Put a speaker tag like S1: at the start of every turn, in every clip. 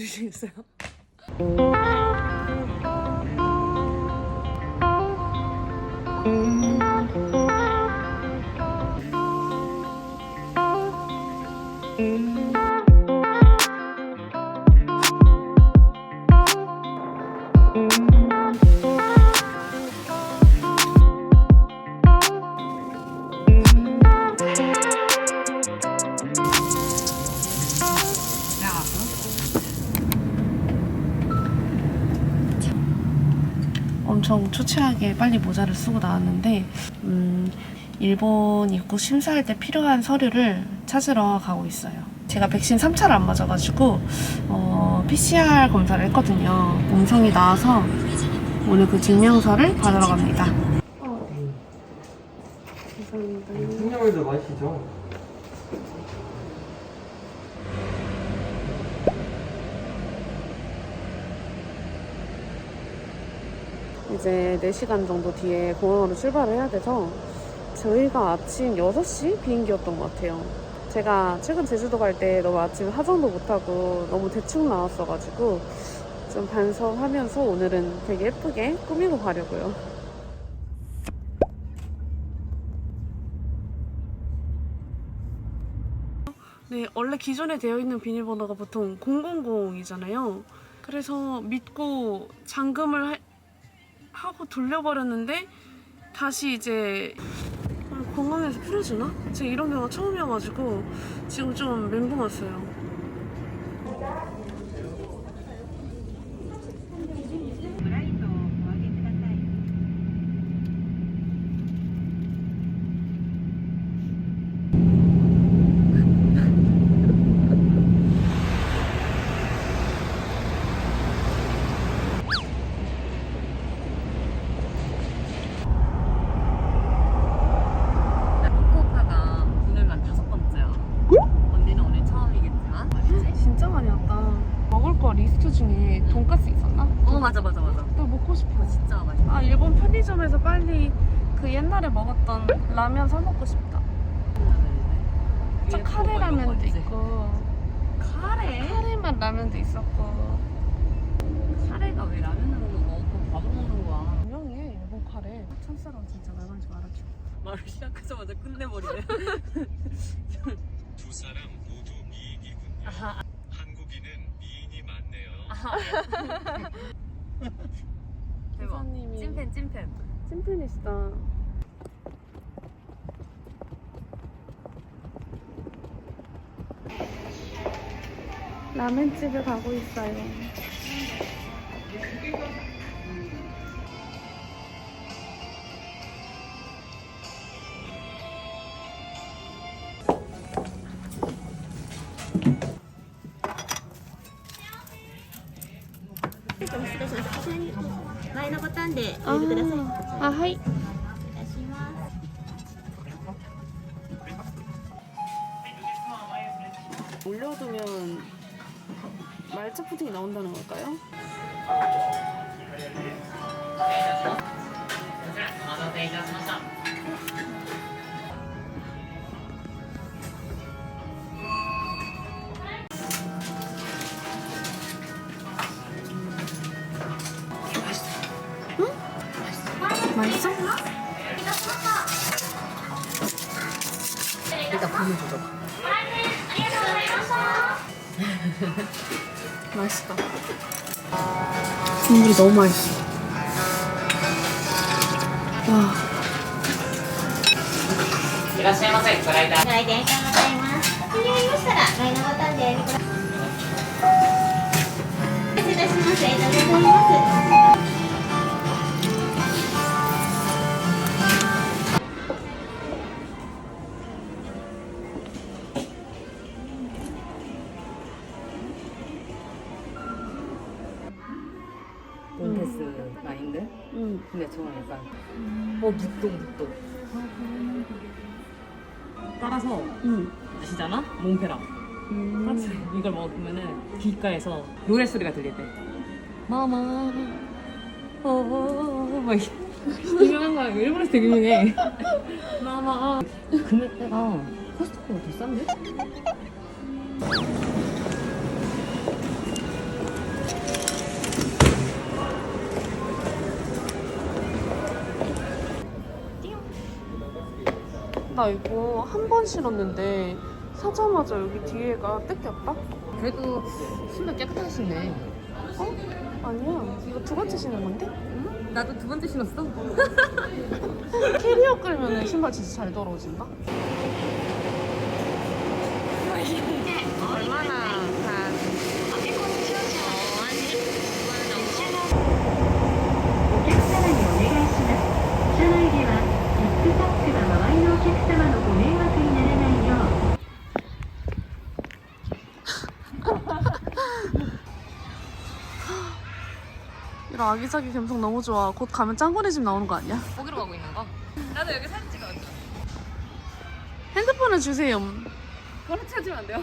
S1: 주시겠어요? 엄청 초췌하게 빨리 모자를 쓰고 나왔는데 일본 입국 심사할 때 필요한 서류를 찾으러 가고 있어요. 제가 백신 3차를 안 맞아가지고 PCR 검사를 했거든요. 음성이 나와서 오늘 그 증명서를 받으러 갑니다. 감사합니다.
S2: 풍경에도 마시죠.
S1: 이제 4시간 정도 뒤에 공항으로 출발을 해야 돼서 저희가 아침 6시 비행기였던 것 같아요. 제가 최근 제주도 갈 때 너무 아침 화장도 못하고 너무 대충 나왔어가지고 좀 반성하면서 오늘은 되게 예쁘게 꾸미고 가려고요. 네, 원래 기존에 되어 있는 비밀번호가 보통 000이잖아요. 그래서 믿고 잠금을 하고 돌려버렸는데 다시 이제 공항에서 풀어주나? 제가 이런 경우가 처음이어가지고 지금 좀 멘붕 왔어요. 진짜 많이 왔다. 먹을 거 리스트 중에 돈까스 있었나?
S3: 맞아.
S1: 나 먹고 싶어.
S3: 진짜 맛있어.
S1: 아, 일본 편의점에서 빨리 그 옛날에 먹었던 라면 사 먹고 싶다. 진짜 카레 라면도 있고 카레 맛 라면도 있었고.
S3: 카레가 왜 라면으로 먹고 밥을 먹는 거야?
S1: 유명해 일본 카레. 참사랑 진짜 말 걸지 말아줘.
S3: 말을 시작하자마자 끝내버리네.
S4: 두 사람 모두 미인이군요. 한국인은 미인이 많네요.
S3: 대박.
S1: 기사님이
S3: 찐팬.
S1: 찐팬이시다. 라멘집에 가고 있어요. 아, 하이. 올려두면 말차 푸딩이 나온다는 걸까요? 맛있어?
S3: 일단 고민 조져.
S1: 맛있다. 국물이 너무 맛있어. 와.
S5: いらっしゃいませ。ご来店。
S6: ご来店ありがとうございます。間に合いましたら、ライナーボタンでおやりください。失礼いたします。ありがとうございます。
S3: 몬테스 라인들? 근데 저는 약간 묵동 따라서 아시잖아? 몽페랑 같이 이걸 먹으면은 길가에서 노래소리가 들릴 때 마마 막 유명한 거야. 일본에서 되게 유명해. 마마 금액대가 코스트코가 더 싼데?
S1: 나 이거 한 번 신었는데 사자마자 여기 뒤에가 뜯겼다?
S3: 그래도 신발 깨끗하게 신네.
S1: 어? 아니야. 이거 두 번째 신은 건데?
S3: 나도 두 번째 신었어.
S1: 캐리어 끌면 신발 진짜 잘 더러워진다? 얼마나 한
S2: お客様にお願いします。車内ではリュックサックが周りのお客様のご迷惑にならないよう。
S1: 이런 아기자기 감성 너무 좋아. 곧 가면 짱구리 집 나오는 거 아니야?
S3: 거기로 가고 있는 거? 나도 여기 사진 찍어야지.
S1: 핸드폰을 주세요.
S3: 그거는 찾으면 안 돼요?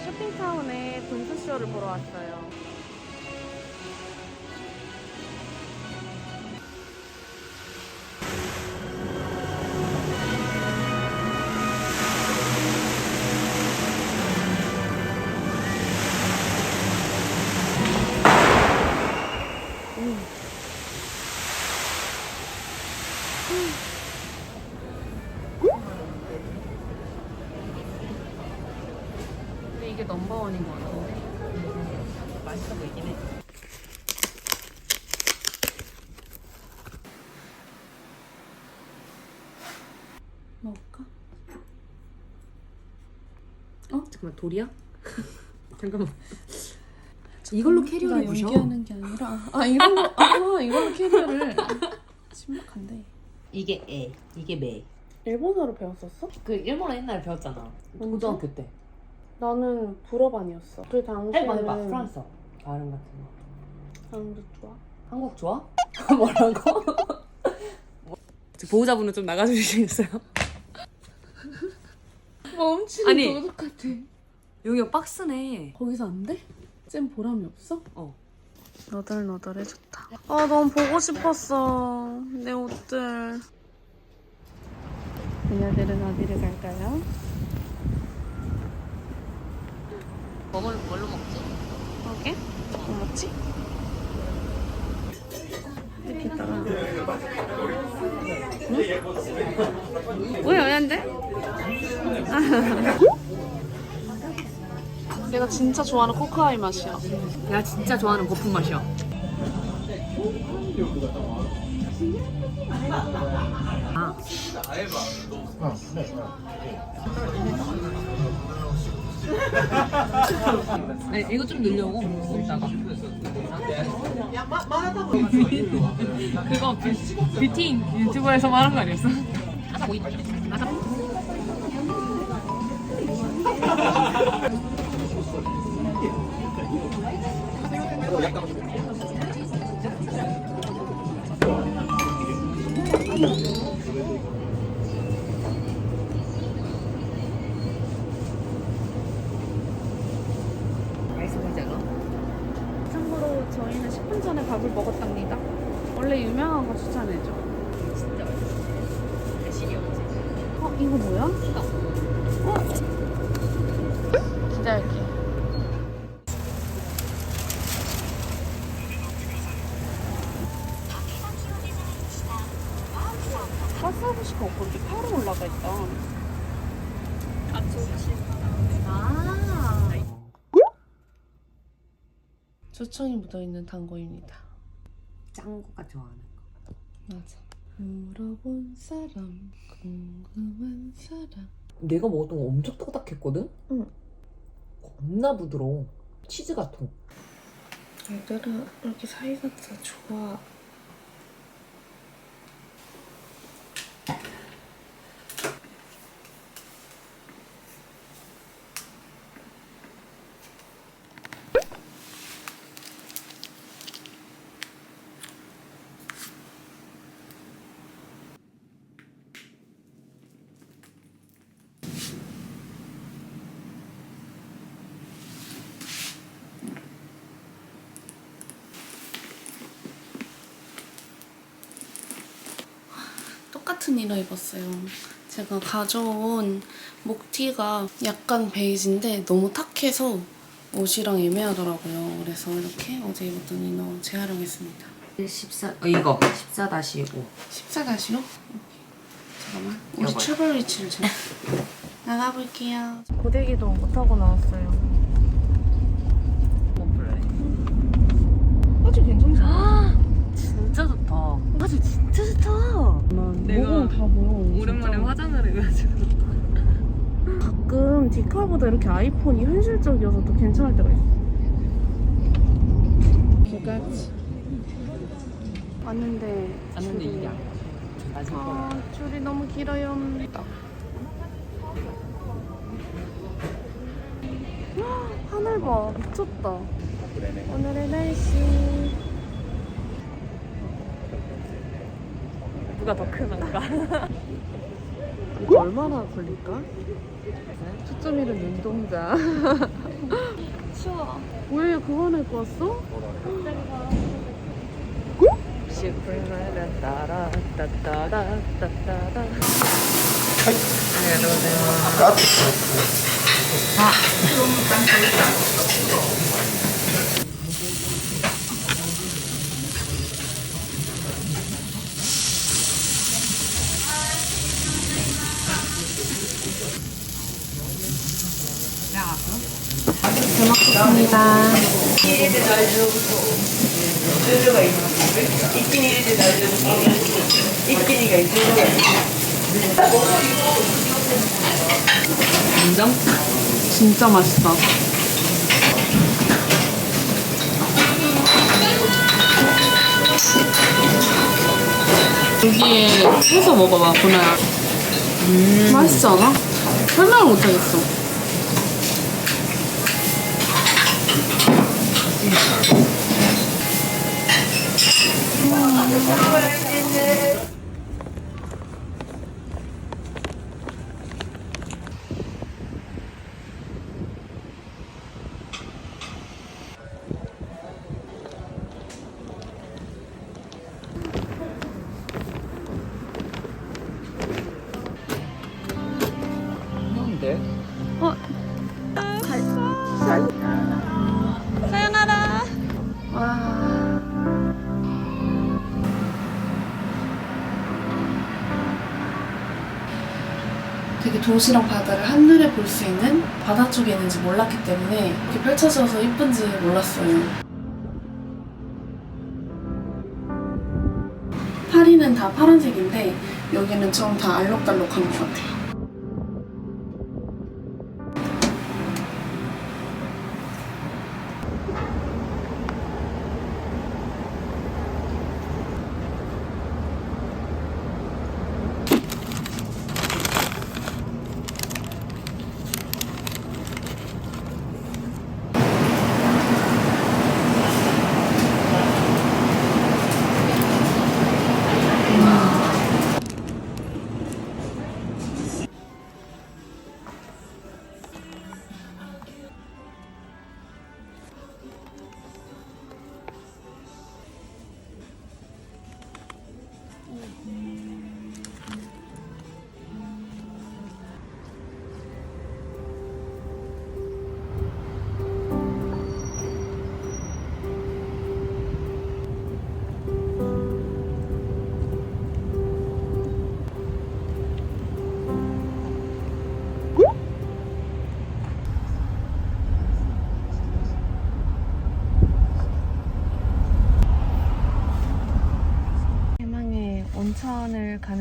S1: 쇼핑타운에 분수쇼를 보러 왔어요. 근데 이게 넘버원인 것 같은데?
S3: 맛있어 보이긴 해.
S1: 먹을까?
S3: 잠깐만, 돌이야? 잠깐만. 이걸로 캐리어를 부셔?
S1: 연기하는 게 아니라 이걸로 캐리어를 신박한데.
S3: 이게 애, 이게 매.
S1: 일본어로 배웠었어?
S3: 그 일본어 옛날에 배웠잖아.
S1: 언제?
S3: 고등학교 때.
S1: 나는 불어반이었어. 그 당시에는
S3: 해봐. 프랑스어. 발음 같은 거.
S1: 사람도 좋아.
S3: 한국 좋아? 뭐라고? 보호자분은 좀 나가주시겠어요?
S1: 멈추는
S3: 아니.
S1: 도둑 같아.
S3: 여기가 박스네.
S1: 거기서 안 돼? 쌤 보람이 없어?
S3: 어.
S1: 너덜너덜해졌다. 아 너무 보고 싶었어. 내 옷들. 그녀들은 어디를 갈까요?
S3: 뭘로 먹지?
S1: 그러게? 뭐 먹지? 이렇게 있다가 응? 뭐야 왜 안 돼? 내가 진짜 좋아하는 코코아이 맛이야.
S3: 내가 진짜 좋아하는 거품 맛이야. 아. 네, 이거 좀 넣으려고 이따가. 그거 뷰티 유튜버에서 말한 거 아니었어? 아사 보이. 아사. 맛있어 보이지 않아?
S1: 참고로 저희는 10분 전에 밥을 먹었답니다. 원래 유명한 거 추천해줘.
S3: 진짜 맛있어. 대신이었지.
S1: 이거 뭐야? 기다릴게. 밥 사고 싶어. 거 없고 이렇게 파로 올라가 있다. 초청이 묻어있는 단고입니다.
S7: 짱구가 좋아하는 거.
S1: 맞아. 물어본 사람, 궁금한 사람.
S7: 내가 먹었던 거 엄청 딱딱했거든?
S1: 응.
S7: 겁나 부드러워. 치즈 같아.
S1: 애들은 이렇게 사이가 다 좋아. 똑같은 이너 입었어요. 제가 가져온 목티가 약간 베이지인데 너무 탁해서 옷이랑 애매하더라고요. 그래서 이렇게 어제 입었던 이너 재활용했습니다.
S7: 14, 이거 14-5.
S1: 14-5? 잠깐만. 우리
S7: 여보요.
S1: 출발 위치를 좀 나가볼게요. 고데기도 못하고 나왔어요. 아주 괜찮지?
S7: 진짜 좋다.
S3: 아주 진짜 좋다. 내가
S1: 모공 다 보여.
S3: 오랜만에
S1: 진짜.
S3: 화장을 해가지고.
S1: 가끔 디칼보다 이렇게 아이폰이 현실적이어서 또 괜찮을 때가 있어. 개같이 왔는데
S7: 짰는데
S1: 줄이-
S7: 이게 안 맞을 거야.
S1: 아, 줄이 너무 길어요. 헉, 하늘 봐, 미쳤다. 오늘의 날씨.
S3: 누가 더 크나가?
S1: 이거 얼마나 걸릴까? 초점 잃은 눈동자. 추워. 왜 그거 내고 왔어? 잘 먹겠습니다.
S7: 인정?
S1: 진짜 맛있다. 여기에 해서 먹어봐, 보나야. 맛있지 않아? 설명을 못하겠어.
S7: 근데
S1: 와. 되게 도시랑 바다를 한눈에 볼 수 있는 바다 쪽에 있는지 몰랐기 때문에 이렇게 펼쳐져서 이쁜지 몰랐어요. 파리는 다 파란색인데 여기는 좀 다 알록달록한 것 같아요.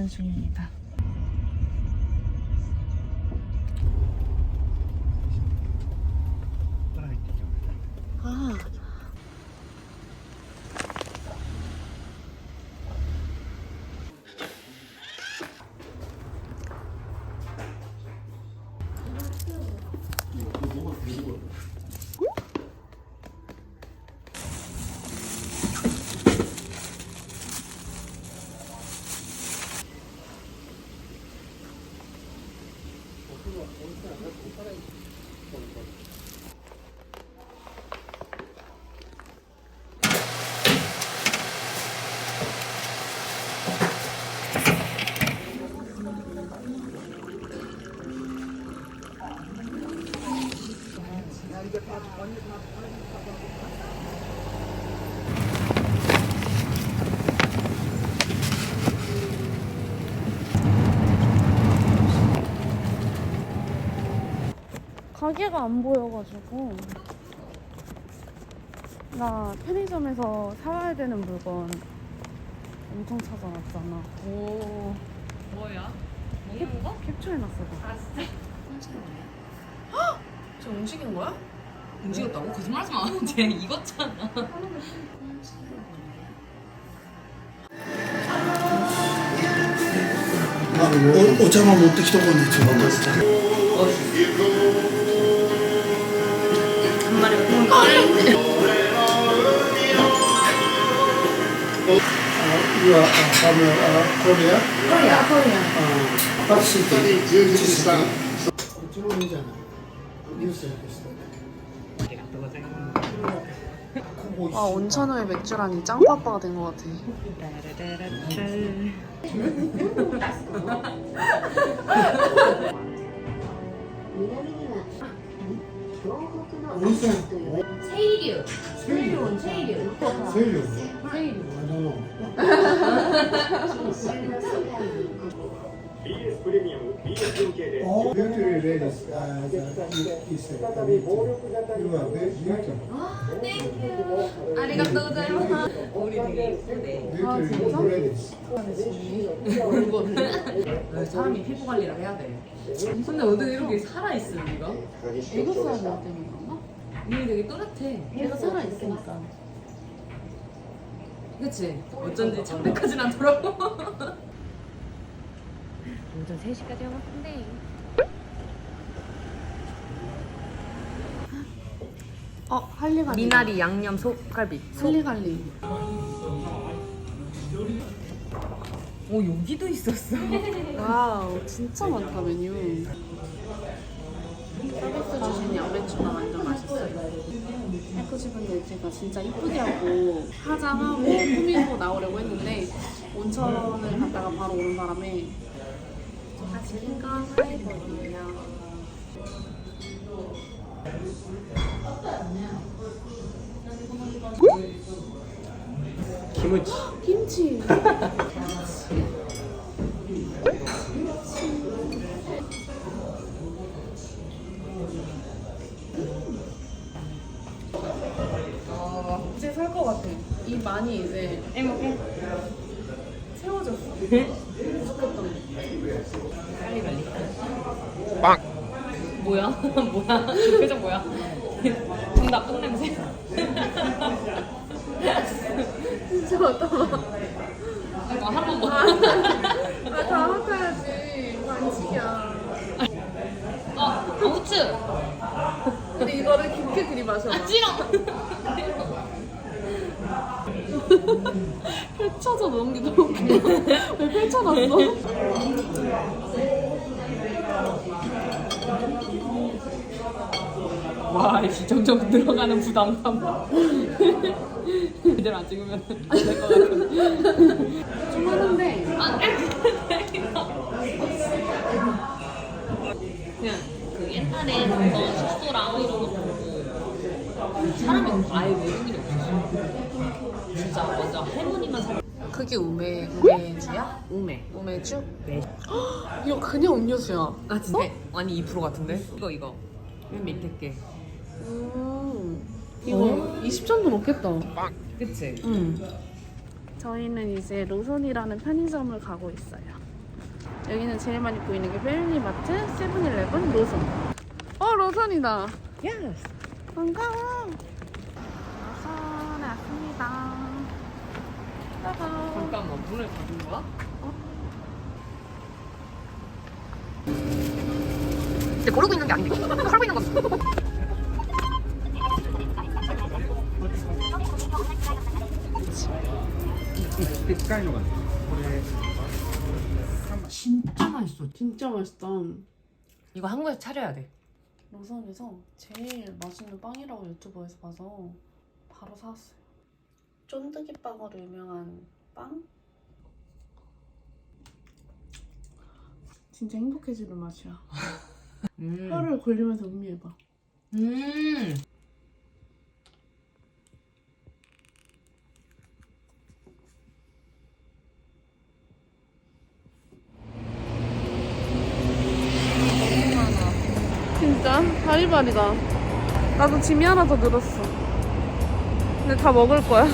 S1: 가는 중입니다. 아. 가게가 안 보여가지고 나 편의점에서 사와야 되는 물건 엄청 찾아놨잖아.
S3: 오 뭐야? 먹는 거?
S1: 캡처해놨어. 나.
S3: 아 진짜?
S1: 저 움직인 거야?
S3: 움직였다고? 거짓말하지 마. 쟤 익었잖아.
S8: お茶も持ってきとこうねちょっと You are from Korea? Korea. What city? こっちもいいじゃない。ニュースでしたね。
S1: 아, 온천후에 맥주라니 짱빠빠가 된 것 같아.
S6: 세이류. 세이류 온천. 세이류.
S8: セイリョウ。
S6: セイリュ
S8: I don't know.
S4: BS プレミアム BS 4K で
S8: All beauty ladies, he said, you are very beautiful.
S6: ありがとうございます。
S3: 우리 되게 예쁘네.
S8: Beauty ladies.
S3: 사람이 피부 관리를 해야 돼. 근데 어떻게 이렇게 살아있어 우리가?
S1: 이거 써야 될 때문에 그런가?
S3: 이게 되게 또렷해.
S1: 얘가 살아있으니까.
S3: 그치? 어쩐지 창백하진 않더라고.
S7: 오전 3시까지 하고 싶은데.
S1: 할리갈리.
S3: 미나리 양념 소갈비.
S1: 할리갈리.
S3: 오 여기도 있었어.
S1: 와우, 진짜 많다, 메뉴. 서비스 주신 양배추가 완전 맛있어요. 해코지분 열쇠가 진짜 이쁘게 하고 화장하고 꾸미고 나오려고 했는데 온천을 갔다가 바로 오는 바람에 제가 지금 건 사이버거든요. 김치. 이제 살 것 같아. 이 많이 이제 채워졌어. 부족했던
S3: 빨리 빨리. 빵. 뭐야? 뭐야? 그 표정 뭐야? 정답 똥 냄새.
S1: 진짜 어떡하.
S3: 이거 한번 먹어.
S1: 다 맡아야지. 반칙이야.
S3: 후추.
S1: 근데 이거를 깊게 들이마셔봐.
S3: 싫어.
S1: 펼쳐져 넣은 게 너무 웃겨. 왜 펼쳐놨어?
S3: 와, 이 점점 들어가는 부담감. 제대로 안 찍으면 안 될 것 같아.
S1: 좀 하는데
S3: 그냥 그 옛날에 봤던 숙소랑 이런 거 보고 사람이 아예 외국인이 없었어. 진짜 완전 할머니만 살.
S1: 그게 우메주야?
S3: 우메.
S1: 우메주?
S3: 네.
S1: 이거 그냥 음료수야.
S3: 아 진짜? 아니 2% 같은데? 이거 맨 밑에 게.
S1: 이거 20잔도 넘겠다.
S3: 그치?
S1: 저희는 이제 로손이라는 편의점을 가고 있어요. 여기는 제일 많이 보이는 게 패밀리마트, 세븐일레븐, 로선. 로선이다.
S7: 예스.
S1: 반가워. 로선에 왔습니다. 짜잔.
S3: 잠깐만, 문을 닫은 거야? 근데 모르고 있는 게 아닌데. 살고 있는 거지.
S1: 진짜 맛있어. 진짜 맛있다.
S3: 이거 한국에서 차려야 돼.
S1: 로선에서 제일 맛있는 빵이라고 유튜브에서 봐서 바로 사왔어요. 쫀득이 빵으로 유명한 빵? 진짜 행복해지는 맛이야. 혀를 걸리면서 음미해봐. 진짜 바리바리다. 나도 짐이 하나 더 늘었어. 근데 다 먹을 거야.